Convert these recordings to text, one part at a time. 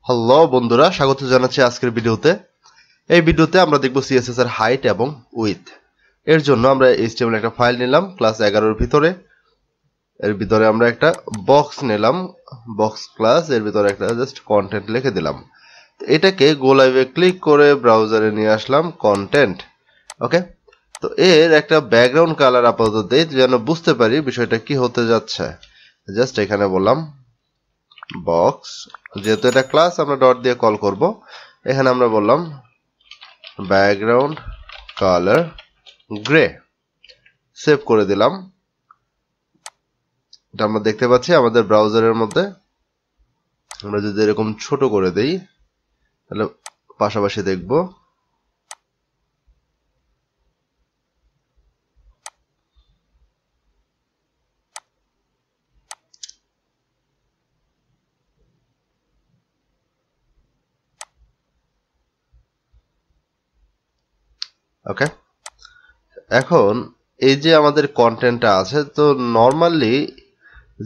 Hello বন্ধুরা, স্বাগত জানাচ্ছি আজকের ভিডিওতে। এই ভিডিওতে আমরা দেখব CSS এর হাইট এবং উইথ। এর জন্য আমরা HTML একটা ফাইল নিলাম ক্লাস 11 এর ভিতরে। এর ভিতরে আমরা একটা বক্স নিলাম, বক্স ক্লাস, এর ভিতরে একটা জাস্ট কন্টেন্ট লিখে দিলাম। এটাকে গো লাইভে ক্লিক করে ব্রাউজারে নিয়ে আসলাম কন্টেন্ট। ওকে, তো এর একটা ব্যাকগ্রাউন্ড কালার আপাতত দেই যেন বুঝতে পারি বিষয়টা কি হতে যাচ্ছে। জাস্ট এখানে বললাম বক্স, যেহেতু এটা ক্লাস আমরা ডট দিয়ে কল করব, এখানে আমরা বললাম ব্যাকগ্রাউন্ড কালার গ্রে। সেভ করে দিলাম। এটা আমরা দেখতে পাচ্ছি আমাদের ব্রাউজারের মধ্যে। আমরা যদি এরকম ছোট করে দেই তাহলে পাশাপাশি দেখব। ওকে, এখন এই যে আমাদের কন্টেন্টটা আছে, তো নর্মালি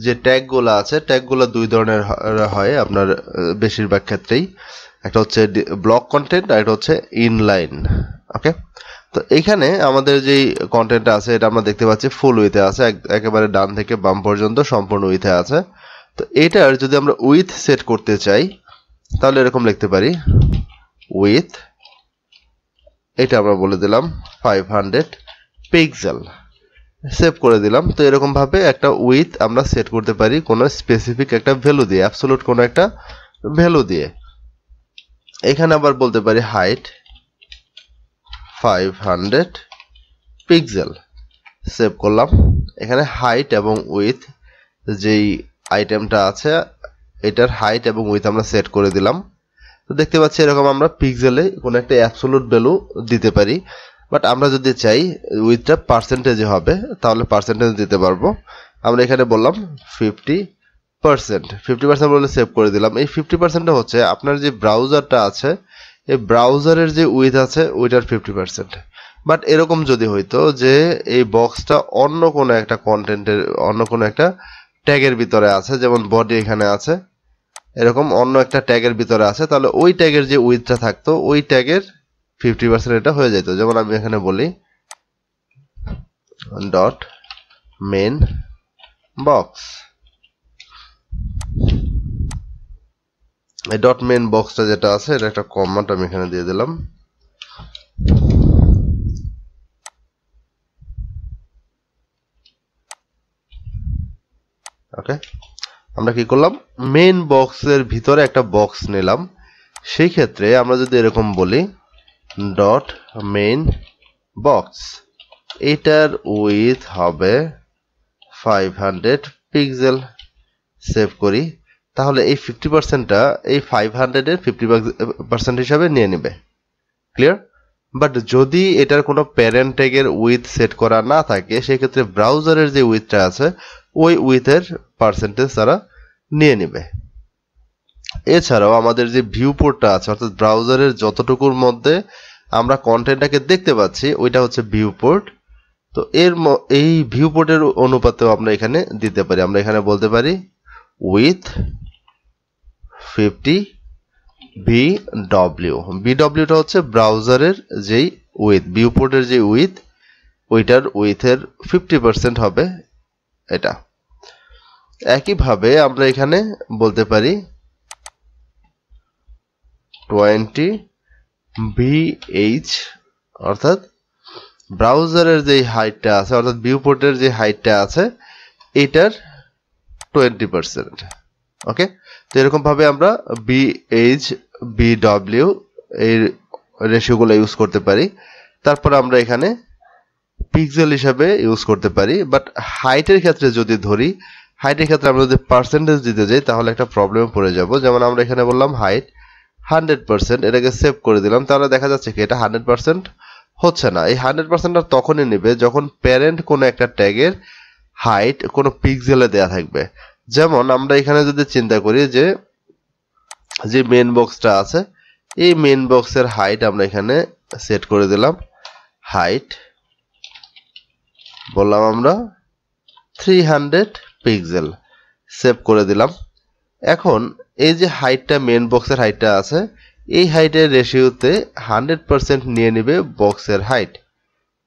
যে ট্যাগগুলো আছে, ট্যাগগুলো দুই ধরনের হয় আপনার বেশিরভাগ ক্ষেত্রেই। একটা হচ্ছে ব্লক কন্টেন্ট আর একটা হচ্ছে ইনলাইন। ওকে, তো এইখানে আমাদের যেই কন্টেন্টটা আছে এটা আমরা দেখতে পাচ্ছি ফুল উইথে আছে, একেবারে ডান থেকে বাম পর্যন্ত সম্পূর্ণ উইথে আছে। তো এটার যদি আমরা উইথ সেট করতে চাই তাহলে এরকম লিখতে পারি উইথ, এটা আমরা বলে দিলাম 500 পিক্সেল। সেভ করে দিলাম। তো এরকম ভাবে একটা উইথ আমরা সেট করতে পারি কোনো স্পেসিফিক একটা ভ্যালু দিয়ে, অ্যাবসলিউট কোনো একটা ভ্যালু দিয়ে। এখানে আবার বলতে পারি হাইট 500 পিক্সেল। সেভ করলাম। এখানে হাইট এবং উইথ যেই আইটেমটা আছে এটার হাইট এবং উইথ আমরা সেট করে দিলাম। তো দেখতে পাচ্ছি এরকম আমরা পিক্সেলে কোনো একটা অ্যাবসলিউট ভ্যালু দিতে পারি। বাট আমরা যদি চাই উইথটা পার্সেন্টেজে হবে তাহলে পার্সেন্টেজ দিতে পারবো। আমরা এখানে বললাম 50% বলে সেভ করে দিলাম। এই 50% হচ্ছে আপনার যে ব্রাউজারটা আছে, এই ব্রাউজারের যে উইথ আছে ওইটার 50%। বাট এরকম যদি হইতো যে এই বক্সটা অন্য কোনো একটা কন্টেন্টের, অন্য কোনো একটা ট্যাগের ভিতরে আছে, যেমন বডি এখানে আছে, এরকম অন্য একটা ট্যাগের ভিতরে আছে, তাহলে ওই ট্যাগের যে উইথটা থাকতো ওই ট্যাগের 50% এটা হয়ে যেত। যেমন আমি এখানে বলি ডট মেন বক্স। এই ডট মেন বক্সটা যেটা আছে এটা একটা কমান্ড আমি এখানে দিয়ে দিলাম। ওকে, আমরা কি করলাম, মেন বক্সের ভিতরে একটা বক্স নিলাম। সেই ক্ষেত্রে আমরা যদি এরকম বলি ডট মেন বক্স, এটার উইথ হবে 500 পিক্সেল। সেভ করি। তাহলে এই 50%টা এই 500 এর 50% হিসাবে নিয়ে নেবে। ক্লিয়ার? বাট যদি এটার কোনো প্যারেন্ট ট্যাগের উইথ সেট করা না থাকে সেক্ষেত্রে ব্রাউজারের যে উইথটা আছে ওই উইথের পার্সেন্টেজ তারা নিয়ে নেবে। এছাড়াও আমাদের যে ভিউ পোর্টটা আছে, অর্থাৎ ব্রাউজারের যতটুকুর মধ্যে আমরা কন্টেন্টটাকে দেখতে পাচ্ছি ওইটা হচ্ছে ভিউ পোর্ট। তো এই ভিউ পোর্টের অনুপাতেও আমরা এখানে দিতে পারি। আমরা এখানে বলতে পারি উইথ 50 BW। BWটা হচ্ছে ব্রাউজারের যেই উইথ, ভিউ পোর্টের যে উইথ, ওইটার উইথের 50% হবে এটা। একইভাবে আমরা এখানে বলতে পারি 20 BH, অর্থাৎ ব্রাউজারের যে হাইটটা আছে, অর্থাৎ ভিউ পোর্টের যে হাইটটা আছে এটার 20%। ওকে, তো এরকম ভাবে আমরা BH BW এই রেশিওগুলো ইউজ করতে পারি। তারপর আমরা এখানে পিক্সেল হিসাবে ইউজ করতে পারি। বাট হাইটের ক্ষেত্রে যদি ধরি, হাইটের ক্ষেত্রে আমরা যদি পার্সেন্টেজ দিতে যাই তাহলে একটা প্রবলেমে পড়ে যাব। যেমন আমরা এখানে বললাম হাইট 100%, এটাকে সেভ করে দিলাম। তাহলে দেখা যাচ্ছে কি এটা 100% হচ্ছে না। এই 100%টা তখনই নেবে যখন প্যারেন্ট কোনো একটা ট্যাগের হাইট কোনো পিক্সেলে দেয়া থাকবে। যেমন আমরা এখানে যদি চিন্তা করি যে মেন বক্সটা আছে, এই মেন বক্সের হাইট আমরা এখানে সেট করে দিলাম। হাইট বললাম আমরা 300 পিক্সেল। সেভ করে দিলাম। এখন এই যে হাইটটা মেন বক্সের হাইটটা আছে এই হাইটের রেশিওতে 100% নিয়ে নেবে বক্সের হাইট।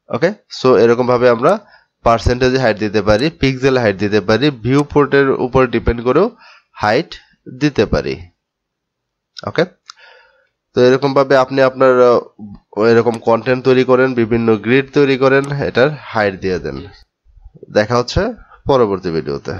ওকে, সো এরকম ভাবে আমরা পার্সেন্টেজে হাইট দিতে পারি, পিক্সেল হাইট দিতে পারি, ভিউ পোর্টের উপর ডিপেন্ড করেও হাইট দিতে পারি। ওকে, তো এরকম ভাবে আপনি আপনার এরকম কন্টেন্ট তৈরি করেন, বিভিন্ন গ্রিড তৈরি করেন, এটার হাইট দিয়ে দেন। দেখা হচ্ছে পরবর্তী ভিডিওতে।